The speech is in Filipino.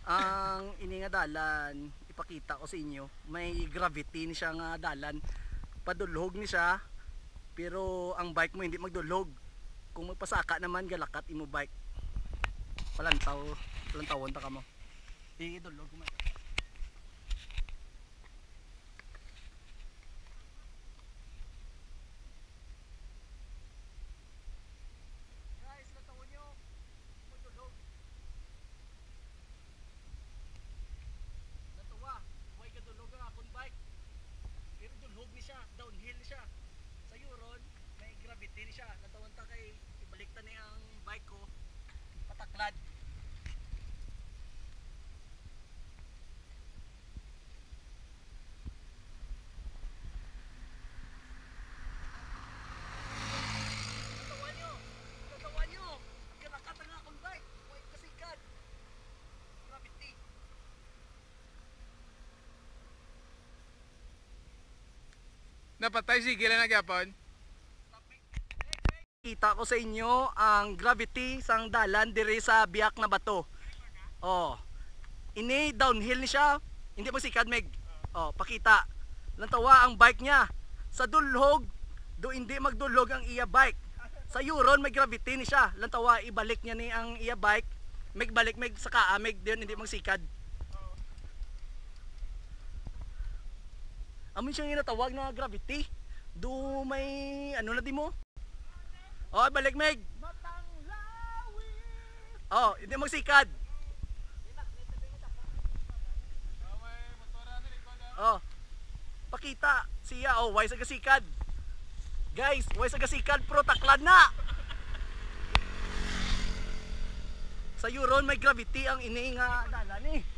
Ang ini nga dalan ipakita ko sa inyo, may gravity ni siya nga dalan, padulhog ni siya, pero ang bike mo hindi magdulhog. Kung magpasaka naman galakat imo bike, palantawon ta ka mo, idulhog mo. Downhill siya. Sa yuron, may gravity siya. Natawan ta kay ibalik ta ni ang bike ko pataklad. Natawan nyo. Galakat nga akong bike. Huwag kasikad. Gravity. Napatay sige lang nagyapon. Kita ko sa inyo ang gravity sang dalan diri sa biyak na bato. Oh. Ini downhill ni siya. Hindi magsikad meg. Oh, pakita. Lantawa ang bike niya. Sa dulhog, do hindi magdulhog ang iya bike. Sa yuron may gravity ni siya. Lantawa ibalik niya ni ang iya bike. Meg balik meg sa kaamig diyon hindi magsikad. Amin siyang inatawag na gravity. Do may ano na di mo? Oh, balik meg. Oh, hindi magsikad. Oh. Pakita siya oh, why sa gasikad. Guys, why sa gasikad pro taklad na. Sa yuron may gravity ang ini nga dalan eh.